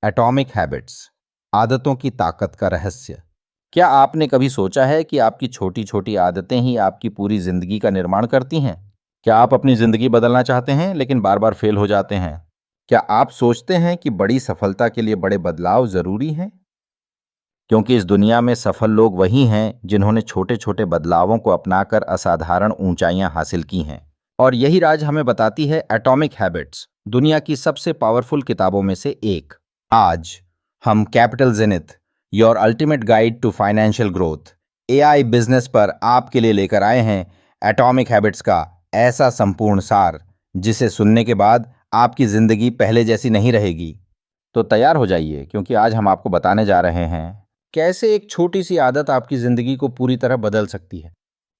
Atomic habits, आदतों की ताकत का रहस्य। क्या आपने कभी सोचा है कि आपकी छोटी छोटी आदतें ही आपकी पूरी जिंदगी का निर्माण करती हैं? क्या आप अपनी जिंदगी बदलना चाहते हैं लेकिन बार बार फेल हो जाते हैं? क्या आप सोचते हैं कि बड़ी सफलता के लिए बड़े बदलाव जरूरी हैं? क्योंकि इस दुनिया में सफल लोग वही हैं जिन्होंने छोटे छोटे बदलावों को अपनाकर असाधारण ऊंचाइयां हासिल की हैं। और यही राज हमें बताती है एटॉमिक हैबिट्स, दुनिया की सबसे पावरफुल किताबों में से एक। आज हम Capital Zenith, your ultimate guide to financial growth, AI business पर आपके लिए लेकर आए हैं एटॉमिक हैबिट्स का ऐसा संपूर्ण सार जिसे सुनने के बाद आपकी जिंदगी पहले जैसी नहीं रहेगी। तो तैयार हो जाइए, क्योंकि आज हम आपको बताने जा रहे हैं कैसे एक छोटी सी आदत आपकी जिंदगी को पूरी तरह बदल सकती है,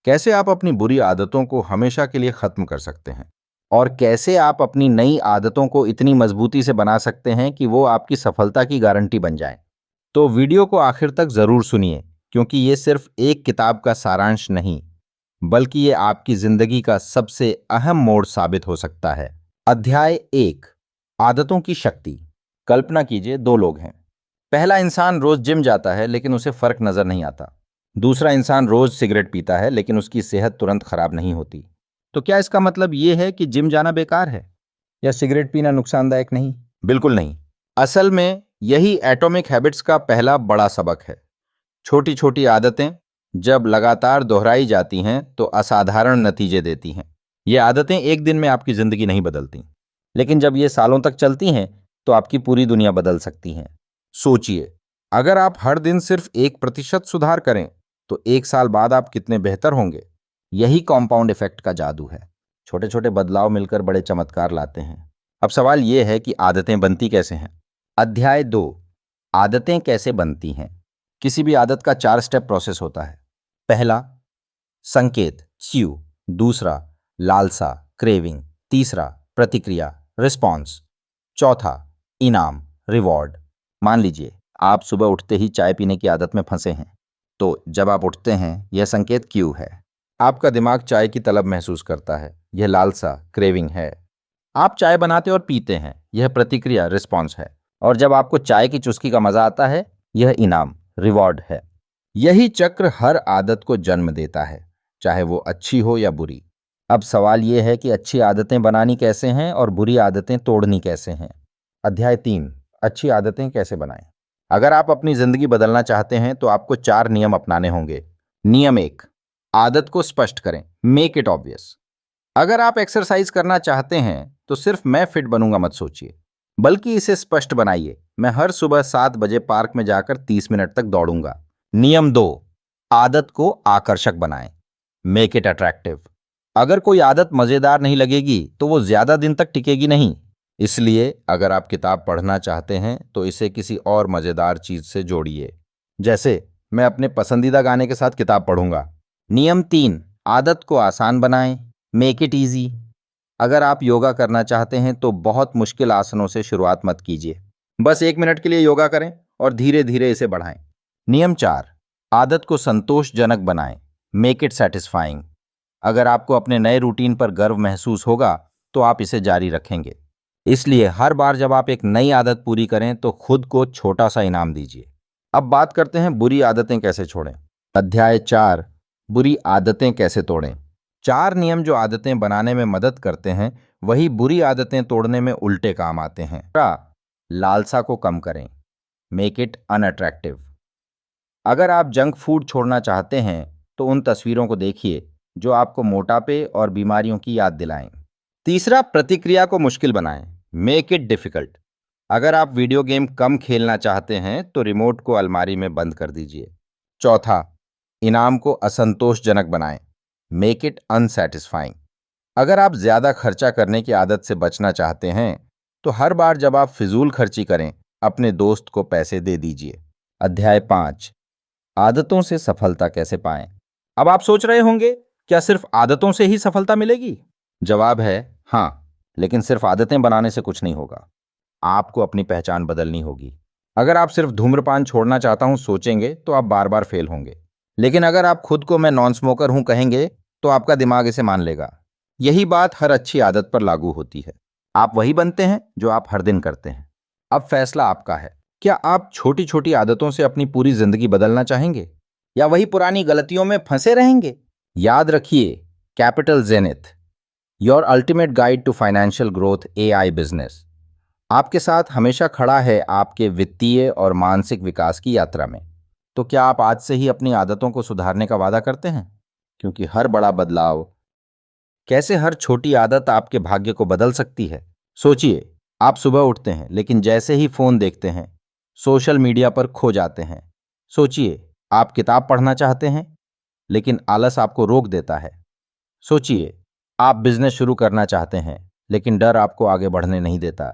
कैसे आप अपनी बुरी आदतों को हमेशा के लिए खत्म कर सकते हैं, और कैसे आप अपनी नई आदतों को इतनी मजबूती से बना सकते हैं कि वो आपकी सफलता की गारंटी बन जाए। तो वीडियो को आखिर तक जरूर सुनिए, क्योंकि ये सिर्फ एक किताब का सारांश नहीं, बल्कि ये आपकी जिंदगी का सबसे अहम मोड़ साबित हो सकता है। अध्याय 1, आदतों की शक्ति। कल्पना कीजिए, दो लोग हैं। पहला इंसान रोज जिम जाता है लेकिन उसे फर्क नजर नहीं आता। दूसरा इंसान रोज सिगरेट पीता है लेकिन उसकी सेहत तुरंत खराब नहीं होती। तो क्या इसका मतलब यह है कि जिम जाना बेकार है या सिगरेट पीना नुकसानदायक नहीं? बिल्कुल नहीं। असल में यही एटॉमिक हैबिट्स का पहला बड़ा सबक है। छोटी छोटी आदतें जब लगातार दोहराई जाती हैं तो असाधारण नतीजे देती हैं। ये आदतें एक दिन में आपकी जिंदगी नहीं बदलती, लेकिन जब ये सालों तक चलती हैं तो आपकी पूरी दुनिया बदल सकती हैं। सोचिए, अगर आप हर दिन सिर्फ 1% सुधार करें तो 1 साल बाद आप कितने बेहतर होंगे। यही कॉम्पाउंड इफेक्ट का जादू है। छोटे छोटे बदलाव मिलकर बड़े चमत्कार लाते हैं। अब सवाल यह है कि आदतें बनती कैसे हैं। अध्याय 2, आदतें कैसे बनती हैं। किसी भी आदत का 4 स्टेप प्रोसेस होता है। पहला, संकेत, क्यू। दूसरा, लालसा, क्रेविंग। तीसरा, प्रतिक्रिया, रिस्पॉन्स। चौथा, इनाम, रिवॉर्ड। मान लीजिए आप सुबह उठते ही चाय पीने की आदत में फंसे हैं, तो जब आप उठते हैं यह संकेत क्यू है। आपका दिमाग चाय की तलब महसूस करता है, यह लालसा, क्रेविंग है। आप चाय बनाते और पीते हैं, यह प्रतिक्रिया, रिस्पॉन्स है। और जब आपको चाय की चुस्की का मजा आता है, यह इनाम, रिवॉर्ड है। यही चक्र हर आदत को जन्म देता है, चाहे वो अच्छी हो या बुरी। अब सवाल यह है कि अच्छी आदतें बनानी कैसे हैं और बुरी आदतें तोड़नी कैसे हैं। अध्याय 3, अच्छी आदतें कैसे बनाएं। अगर आप अपनी जिंदगी बदलना चाहते हैं तो आपको 4 नियम अपनाने होंगे। नियम 1, आदत को स्पष्ट करें, मेक इट ऑब्वियस। अगर आप एक्सरसाइज करना चाहते हैं तो सिर्फ मैं फिट बनूंगा मत सोचिए, बल्कि इसे स्पष्ट बनाइए, मैं हर सुबह 7 बजे पार्क में जाकर 30 मिनट तक दौड़ूंगा। नियम 2, आदत को आकर्षक बनाएं, मेक इट अट्रैक्टिव। अगर कोई आदत मजेदार नहीं लगेगी तो वो ज्यादा दिन तक टिकेगी नहीं। इसलिए अगर आप किताब पढ़ना चाहते हैं तो इसे किसी और मजेदार चीज से जोड़िए, जैसे मैं अपने पसंदीदा गाने के साथ किताब पढ़ूंगा। नियम 3, आदत को आसान बनाएं, मेक इट इजी। अगर आप योगा करना चाहते हैं तो बहुत मुश्किल आसनों से शुरुआत मत कीजिए, बस 1 मिनट के लिए योगा करें और धीरे धीरे इसे बढ़ाएं। नियम 4, आदत को संतोषजनक बनाएं, मेक इट सेटिस्फाइंग। अगर आपको अपने नए रूटीन पर गर्व महसूस होगा तो आप इसे जारी रखेंगे। इसलिए हर बार जब आप एक नई आदत पूरी करें तो खुद को छोटा सा इनाम दीजिए। अब बात करते हैं बुरी आदतें कैसे छोड़ें। अध्याय 4, बुरी आदतें कैसे तोड़ें। 4 नियम जो आदतें बनाने में मदद करते हैं, वही बुरी आदतें तोड़ने में उल्टे काम आते हैं। लालसा को कम करें, मेक इट अनअट्रैक्टिव। अगर आप जंक फूड छोड़ना चाहते हैं तो उन तस्वीरों को देखिए जो आपको मोटापे और बीमारियों की याद दिलाएं। तीसरा, प्रतिक्रिया को मुश्किल बनाएं, मेक इट डिफिकल्ट। अगर आप वीडियो गेम कम खेलना चाहते हैं तो रिमोट को अलमारी में बंद कर दीजिए। चौथा, इनाम को असंतोषजनक बनाएं, मेक इट अनसैटिस्फाइंग। अगर आप ज्यादा खर्चा करने की आदत से बचना चाहते हैं तो हर बार जब आप फिजूल खर्ची करें, अपने दोस्त को पैसे दे दीजिए। अध्याय 5, आदतों से सफलता कैसे पाएं। अब आप सोच रहे होंगे, क्या सिर्फ आदतों से ही सफलता मिलेगी? जवाब है हाँ, लेकिन सिर्फ आदतें बनाने से कुछ नहीं होगा। आपको अपनी पहचान बदलनी होगी। अगर आप सिर्फ धूम्रपान छोड़ना चाहता हूं सोचेंगे तो आप बार बार फेल होंगे, लेकिन अगर आप खुद को मैं नॉन स्मोकर हूं कहेंगे तो आपका दिमाग इसे मान लेगा। यही बात हर अच्छी आदत पर लागू होती है। आप वही बनते हैं जो आप हर दिन करते हैं। अब फैसला आपका है। क्या आप छोटी छोटी आदतों से अपनी पूरी जिंदगी बदलना चाहेंगे या वही पुरानी गलतियों में फंसे रहेंगे? याद रखिए, Capital Zenith, your ultimate guide to financial growth AI business, आपके साथ हमेशा खड़ा है आपके वित्तीय और मानसिक विकास की यात्रा में। तो क्या आप आज से ही अपनी आदतों को सुधारने का वादा करते हैं? क्योंकि हर बड़ा बदलाव, कैसे हर छोटी आदत आपके भाग्य को बदल सकती है। सोचिए, आप सुबह उठते हैं लेकिन जैसे ही फोन देखते हैं, सोशल मीडिया पर खो जाते हैं। सोचिए, आप किताब पढ़ना चाहते हैं लेकिन आलस आपको रोक देता है। सोचिए, आप बिजनेस शुरू करना चाहते हैं लेकिन डर आपको आगे बढ़ने नहीं देता।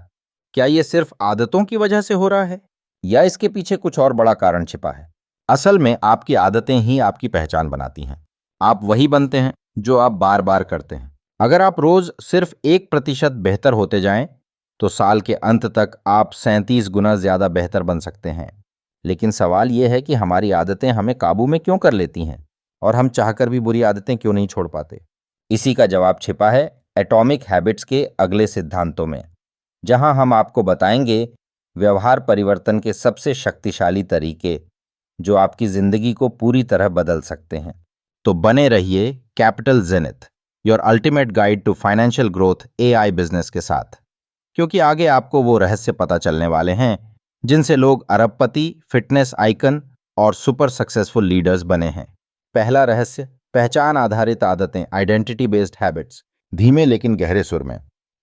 क्या ये सिर्फ आदतों की वजह से हो रहा है या इसके पीछे कुछ और बड़ा कारण छिपा है? असल में आपकी आदतें ही आपकी पहचान बनाती हैं। आप वही बनते हैं जो आप बार बार करते हैं। अगर आप रोज सिर्फ 1% बेहतर होते जाएं, तो साल के अंत तक आप 37 गुना ज्यादा बेहतर बन सकते हैं। लेकिन सवाल यह है कि हमारी आदतें हमें काबू में क्यों कर लेती हैं और हम चाहकर भी बुरी आदतें क्यों नहीं छोड़ पाते? इसी का जवाब छिपा है एटॉमिक हैबिट्स के अगले सिद्धांतों में, जहां हम आपको बताएंगे व्यवहार परिवर्तन के सबसे शक्तिशाली तरीके जो आपकी जिंदगी को पूरी तरह बदल सकते हैं। तो बने रहिए Capital Zenith, your ultimate guide to financial growth AI business के साथ, क्योंकि आगे आपको वो रहस्य पता चलने वाले हैं जिनसे लोग अरबपति, फिटनेस आइकन और सुपर सक्सेसफुल लीडर्स बने हैं। पहला रहस्य, पहचान आधारित आदतें, आइडेंटिटी बेस्ड हैबिट्स। धीमे लेकिन गहरे सुर में,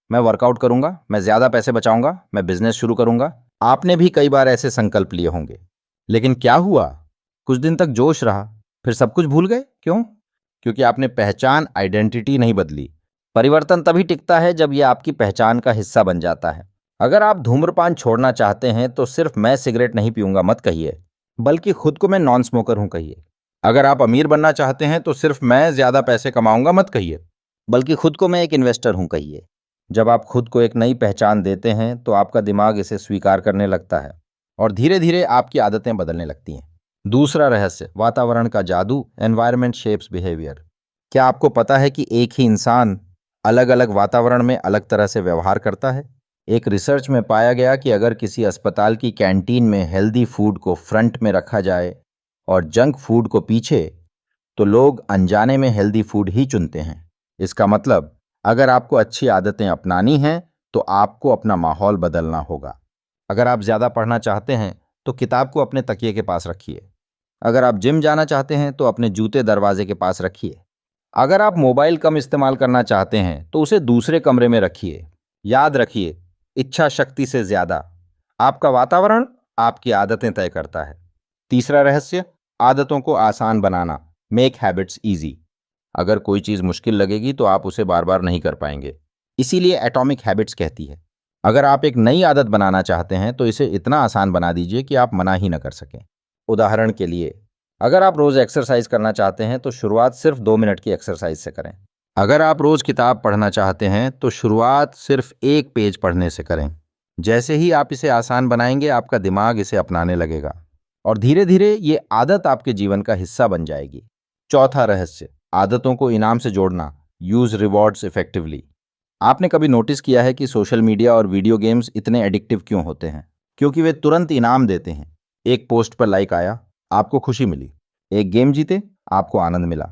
मैं वर्कआउट करूंगा, मैं ज्यादा पैसे बचाऊंगा, मैं बिजनेस शुरू करूंगा। आपने भी कई बार ऐसे संकल्प लिए होंगे, लेकिन क्या हुआ? कुछ दिन तक जोश रहा, फिर सब कुछ भूल गए। क्यों? क्योंकि आपने पहचान, आइडेंटिटी नहीं बदली। परिवर्तन तभी टिकता है जब यह आपकी पहचान का हिस्सा बन जाता है। अगर आप धूम्रपान छोड़ना चाहते हैं तो सिर्फ मैं सिगरेट नहीं पीऊंगा मत कहिए, बल्कि खुद को मैं नॉन स्मोकर हूं कहिए। अगर आप अमीर बनना चाहते हैं तो सिर्फ मैं ज्यादा पैसे कमाऊंगा मत कहिए, बल्कि खुद को मैं एक इन्वेस्टर हूं कहिए। जब आप खुद को एक नई पहचान देते हैं तो आपका दिमाग इसे स्वीकार करने लगता है और धीरे धीरे आपकी आदतें बदलने लगती हैं। दूसरा रहस्य, वातावरण का जादू, एनवायरनमेंट शेप्स बिहेवियर। क्या आपको पता है कि एक ही इंसान अलग अलग वातावरण में अलग तरह से व्यवहार करता है? एक रिसर्च में पाया गया कि अगर किसी अस्पताल की कैंटीन में हेल्दी फूड को फ्रंट में रखा जाए और जंक फूड को पीछे, तो लोग अनजाने में हेल्दी फूड ही चुनते हैं। इसका मतलब, अगर आपको अच्छी आदतें अपनानी हैं तो आपको अपना माहौल बदलना होगा। अगर आप ज्यादा पढ़ना चाहते हैं तो किताब को अपने तकिए के पास रखिए। अगर आप जिम जाना चाहते हैं तो अपने जूते दरवाजे के पास रखिए। अगर आप मोबाइल कम इस्तेमाल करना चाहते हैं तो उसे दूसरे कमरे में रखिए। याद रखिए, इच्छा शक्ति से ज्यादा आपका वातावरण आपकी आदतें तय करता है। तीसरा रहस्य, आदतों को आसान बनाना, मेक हैबिट्स इजी। अगर कोई चीज मुश्किल लगेगी तो आप उसे बार बार नहीं कर पाएंगे। इसीलिए एटॉमिक हैबिट्स कहती है, अगर आप एक नई आदत बनाना चाहते हैं तो इसे इतना आसान बना दीजिए कि आप मना ही न कर सकें। उदाहरण के लिए, अगर आप रोज एक्सरसाइज करना चाहते हैं तो शुरुआत सिर्फ 2 मिनट की एक्सरसाइज से करें। अगर आप रोज किताब पढ़ना चाहते हैं तो शुरुआत सिर्फ 1 पेज पढ़ने से करें। जैसे ही आप इसे आसान बनाएंगे, आपका दिमाग इसे अपनाने लगेगा और धीरे धीरे ये आदत आपके जीवन का हिस्सा बन जाएगी। चौथा रहस्य, आदतों को इनाम से जोड़ना, यूज रिवॉर्ड्स इफेक्टिवली। आपने कभी नोटिस किया है कि सोशल मीडिया और वीडियो गेम्स इतने एडिक्टिव क्यों होते हैं? क्योंकि वे तुरंत इनाम देते हैं। एक पोस्ट पर लाइक आया, आपको खुशी मिली। एक गेम जीते, आपको आनंद मिला।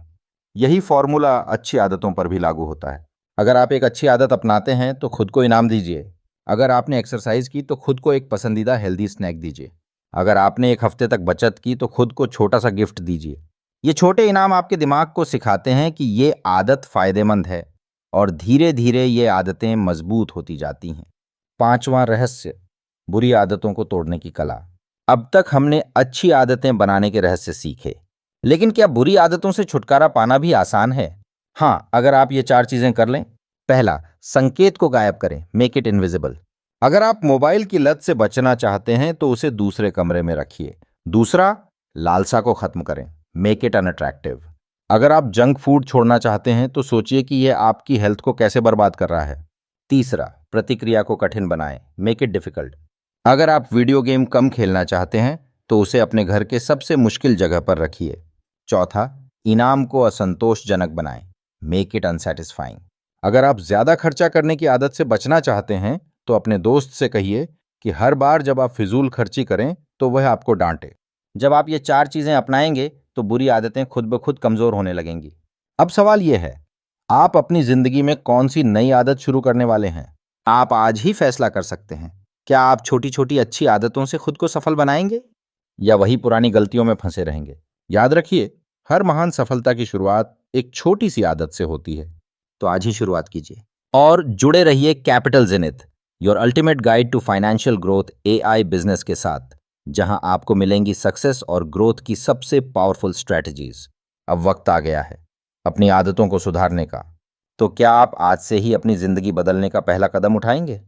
यही फॉर्मूला अच्छी आदतों पर भी लागू होता है। अगर आप एक अच्छी आदत अपनाते हैं तो खुद को इनाम दीजिए। अगर आपने एक्सरसाइज की तो खुद को एक पसंदीदा हेल्दी स्नैक दीजिए। अगर आपने एक हफ्ते तक बचत की तो खुद को छोटा सा गिफ्ट दीजिए। ये छोटे इनाम आपके दिमाग को सिखाते हैं कि ये आदत फायदेमंद है और धीरे धीरे ये आदतें मजबूत होती जाती हैं। पांचवां रहस्य, बुरी आदतों को तोड़ने की कला। अब तक हमने अच्छी आदतें बनाने के रहस्य सीखे, लेकिन क्या बुरी आदतों से छुटकारा पाना भी आसान है? हाँ, अगर आप ये 4 चीजें कर लें। पहला, संकेत को गायब करें, मेक इट इनविजिबल। अगर आप मोबाइल की लत से बचना चाहते हैं तो उसे दूसरे कमरे में रखिए। दूसरा, लालसा को खत्म करें, मेक इट अनअट्रैक्टिव। अगर आप जंक फूड छोड़ना चाहते हैं तो सोचिए कि यह आपकी हेल्थ को कैसे बर्बाद कर रहा है। तीसरा, प्रतिक्रिया को कठिन बनाएं, मेक इट डिफिकल्ट। अगर आप वीडियो गेम कम खेलना चाहते हैं तो उसे अपने घर के सबसे मुश्किल जगह पर रखिए। चौथा, इनाम को असंतोषजनक बनाएं, मेक इट अनसेटिस्फाइंग। अगर आप ज्यादा खर्चा करने की आदत से बचना चाहते हैं तो अपने दोस्त से कहिए कि हर बार जब आप फिजूल खर्ची करें तो वह आपको डांटे। जब आप ये 4 चीजें अपनाएंगे तो बुरी आदतें खुद ब खुद कमजोर होने लगेंगी। अब सवाल यह है, आप अपनी जिंदगी में कौन सी नई आदत शुरू करने वाले हैं? आप आज ही फैसला कर सकते हैं। क्या आप छोटी छोटी अच्छी आदतों से खुद को सफल बनाएंगे या वही पुरानी गलतियों में फंसे रहेंगे? याद रखिए, हर महान सफलता की शुरुआत एक छोटी सी आदत से होती है। तो आज ही शुरुआत कीजिए और जुड़े रहिए Capital Zenith, your ultimate guide to financial growth AI business के साथ, जहां आपको मिलेंगी सक्सेस और ग्रोथ की सबसे पावरफुल स्ट्रेटजीज। अब वक्त आ गया है अपनी आदतों को सुधारने का। तो क्या आप आज से ही अपनी जिंदगी बदलने का पहला कदम उठाएंगे?